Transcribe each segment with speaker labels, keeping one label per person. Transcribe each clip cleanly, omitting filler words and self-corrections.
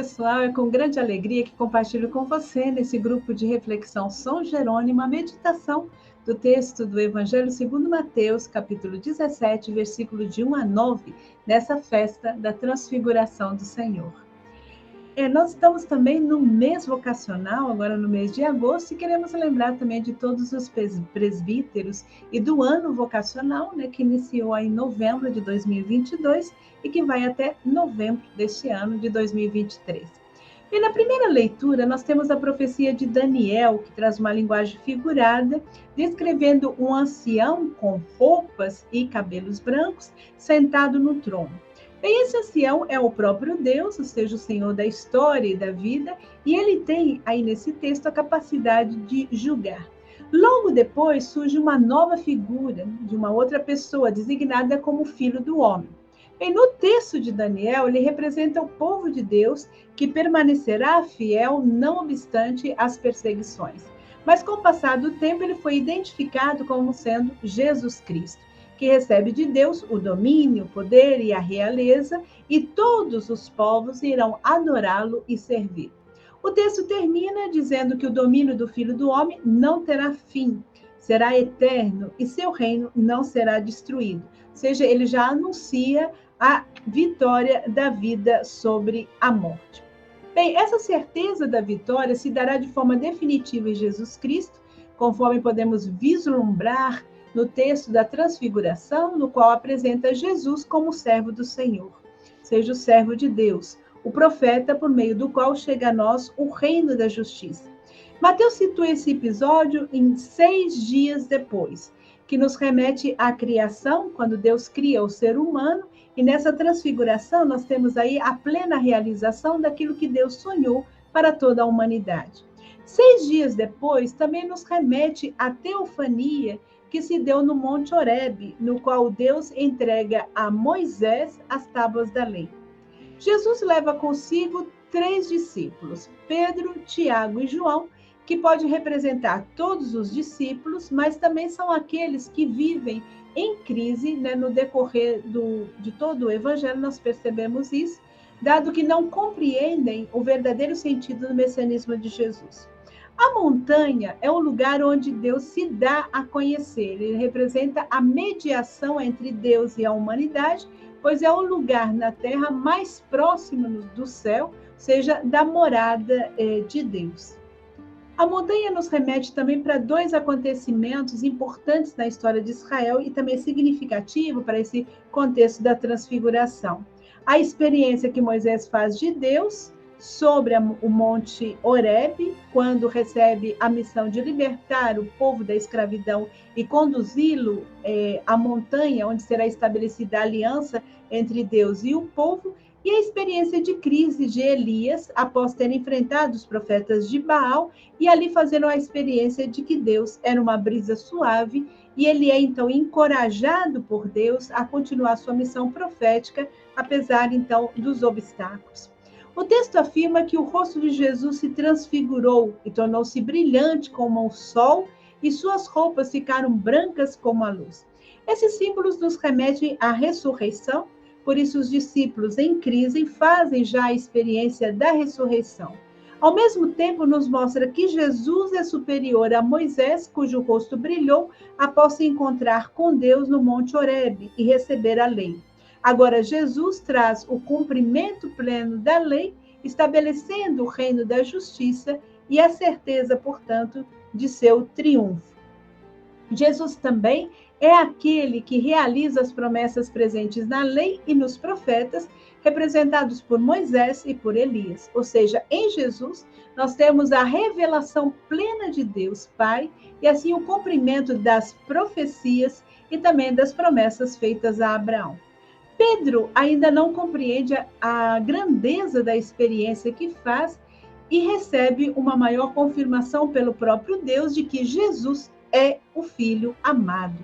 Speaker 1: pessoal, é com grande alegria que compartilho com você nesse grupo de reflexão São Jerônimo, a meditação do texto do Evangelho segundo Mateus, capítulo 17, versículo de 1 a 9, nessa festa da transfiguração do Senhor. Nós estamos também no mês vocacional, agora no mês de agosto, e queremos lembrar também de todos os presbíteros e do ano vocacional, né, que iniciou em novembro de 2022 e que vai até novembro deste ano de 2023. E na primeira leitura, nós temos a profecia de Daniel, que traz uma linguagem figurada, descrevendo um ancião com roupas e cabelos brancos sentado no trono. Bem, esse ancião é o próprio Deus, ou seja, o Senhor da história e da vida, e ele tem aí nesse texto a capacidade de julgar. Logo depois surge uma nova figura de uma outra pessoa, designada como Filho do Homem. Bem, no texto de Daniel, ele representa o povo de Deus que permanecerá fiel, não obstante as perseguições. Mas com o passar do tempo, ele foi identificado como sendo Jesus Cristo, que recebe de Deus o domínio, o poder e a realeza, e todos os povos irão adorá-lo e servir. O texto termina dizendo que o domínio do Filho do Homem não terá fim, será eterno e seu reino não será destruído. Ou seja, ele já anuncia a vitória da vida sobre a morte. Bem, essa certeza da vitória se dará de forma definitiva em Jesus Cristo, conforme podemos vislumbrar no texto da transfiguração, no qual apresenta Jesus como servo do Senhor, seja o servo de Deus, o profeta por meio do qual chega a nós o reino da justiça. Mateus situa esse episódio em 6 dias depois, que nos remete à criação, quando Deus cria o ser humano, e nessa transfiguração nós temos aí a plena realização daquilo que Deus sonhou para toda a humanidade. 6 dias depois também nos remete à teofania que se deu no Monte Horebe, no qual Deus entrega a Moisés as tábuas da lei. Jesus leva consigo 3 discípulos, Pedro, Tiago e João, que pode representar todos os discípulos, mas também são aqueles que vivem em crise, né, no decorrer de todo o Evangelho, nós percebemos isso, dado que não compreendem o verdadeiro sentido do messianismo de Jesus. A montanha é o lugar onde Deus se dá a conhecer. Ele representa a mediação entre Deus e a humanidade, pois é o lugar na terra mais próximo do céu, ou seja, da morada de Deus. A montanha nos remete também para 2 acontecimentos importantes na história de Israel e também significativo para esse contexto da transfiguração. A experiência que Moisés faz de Deus sobre o Monte Horebe, quando recebe a missão de libertar o povo da escravidão e conduzi-lo à montanha, onde será estabelecida a aliança entre Deus e o povo, e a experiência de crise de Elias, após ter enfrentado os profetas de Baal, e ali fazendo a experiência de que Deus era uma brisa suave, e ele é então encorajado por Deus a continuar sua missão profética, apesar então dos obstáculos. O texto afirma que o rosto de Jesus se transfigurou e tornou-se brilhante como o sol, e suas roupas ficaram brancas como a luz. Esses símbolos nos remetem à ressurreição, por isso os discípulos em crise fazem já a experiência da ressurreição. Ao mesmo tempo, nos mostra que Jesus é superior a Moisés, cujo rosto brilhou após se encontrar com Deus no Monte Horebe e receber a lei. Agora, Jesus traz o cumprimento pleno da lei, estabelecendo o reino da justiça e a certeza, portanto, de seu triunfo. Jesus também é aquele que realiza as promessas presentes na lei e nos profetas, representados por Moisés e por Elias. Ou seja, em Jesus, nós temos a revelação plena de Deus Pai e assim o cumprimento das profecias e também das promessas feitas a Abraão. Pedro ainda não compreende a grandeza da experiência que faz e recebe uma maior confirmação pelo próprio Deus de que Jesus é o Filho amado.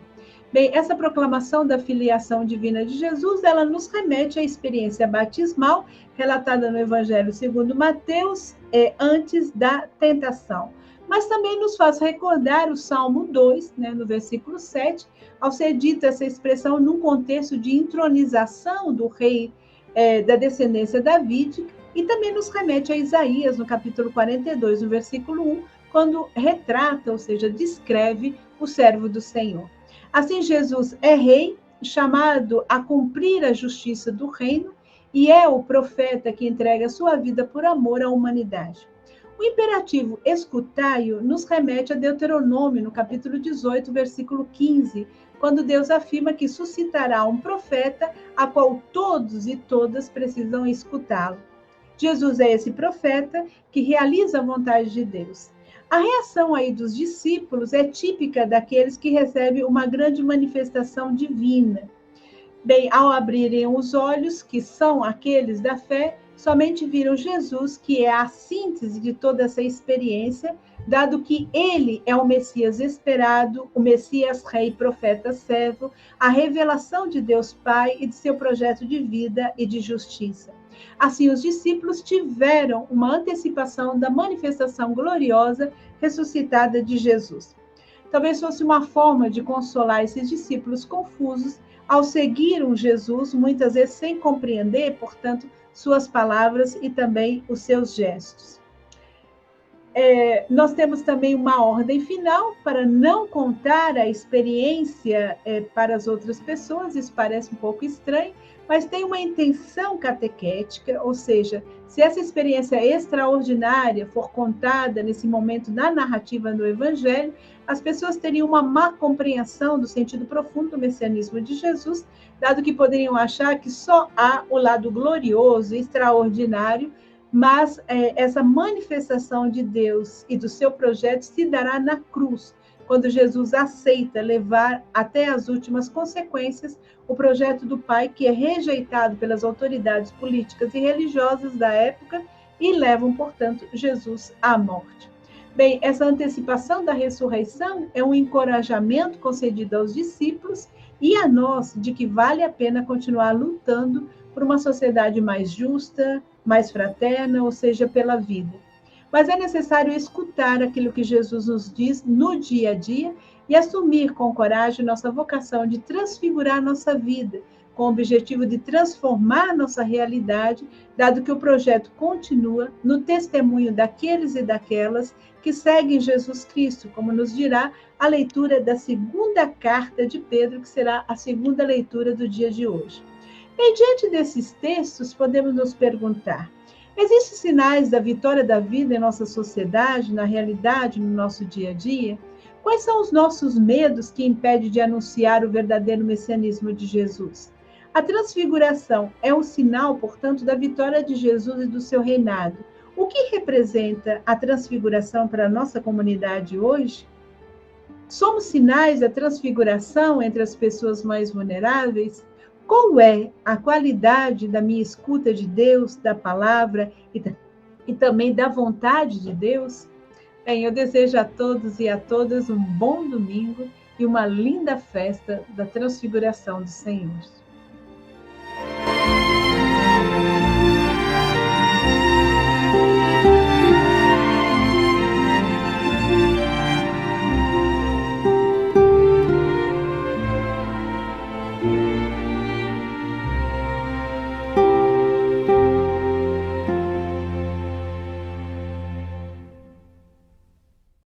Speaker 1: Bem, essa proclamação da filiação divina de Jesus, ela nos remete à experiência batismal relatada no Evangelho segundo Mateus, antes da tentação. Mas também nos faz recordar o Salmo 2, né, no versículo 7, ao ser dita essa expressão num contexto de entronização do rei da descendência davídica, E também nos remete a Isaías, no capítulo 42, no versículo 1, quando retrata, ou seja, descreve o servo do Senhor. Assim, Jesus é rei, chamado a cumprir a justiça do reino, e é o profeta que entrega sua vida por amor à humanidade. O imperativo escutai-o nos remete a Deuteronômio, no capítulo 18, versículo 15, quando Deus afirma que suscitará um profeta a qual todos e todas precisam escutá-lo. Jesus é esse profeta que realiza a vontade de Deus. A reação aí dos discípulos é típica daqueles que recebem uma grande manifestação divina. Bem, ao abrirem os olhos, que são aqueles da fé, somente viram Jesus, que é a síntese de toda essa experiência, dado que ele é o Messias esperado, o Messias rei, profeta, servo, a revelação de Deus Pai e de seu projeto de vida e de justiça. Assim, os discípulos tiveram uma antecipação da manifestação gloriosa ressuscitada de Jesus. Talvez fosse uma forma de consolar esses discípulos confusos ao seguir um Jesus, muitas vezes sem compreender, portanto, suas palavras e também os seus gestos. Nós temos também uma ordem final para não contar a experiência para as outras pessoas, isso parece um pouco estranho, mas tem uma intenção catequética, ou seja, se essa experiência extraordinária for contada nesse momento na narrativa do Evangelho, as pessoas teriam uma má compreensão do sentido profundo do messianismo de Jesus, dado que poderiam achar que só há o lado glorioso, extraordinário, mas essa manifestação de Deus e do seu projeto se dará na cruz, quando Jesus aceita levar até as últimas consequências o projeto do Pai, que é rejeitado pelas autoridades políticas e religiosas da época, e levam, portanto, Jesus à morte. Bem, essa antecipação da ressurreição é um encorajamento concedido aos discípulos e a nós de que vale a pena continuar lutando por uma sociedade mais justa, mais fraterna, ou seja, pela vida. Mas é necessário escutar aquilo que Jesus nos diz no dia a dia e assumir com coragem nossa vocação de transfigurar nossa vida, com o objetivo de transformar nossa realidade, dado que o projeto continua no testemunho daqueles e daquelas que seguem Jesus Cristo, como nos dirá a leitura da segunda carta de Pedro, que será a segunda leitura do dia de hoje. E diante desses textos, podemos nos perguntar: existem sinais da vitória da vida em nossa sociedade, na realidade, no nosso dia a dia? Quais são os nossos medos que impedem de anunciar o verdadeiro messianismo de Jesus? A transfiguração é um sinal, portanto, da vitória de Jesus e do seu reinado. O que representa a transfiguração para a nossa comunidade hoje? Somos sinais da transfiguração entre as pessoas mais vulneráveis? Qual é a qualidade da minha escuta de Deus, da palavra e também da vontade de Deus? Bem, eu desejo a todos e a todas um bom domingo e uma linda festa da transfiguração do Senhor.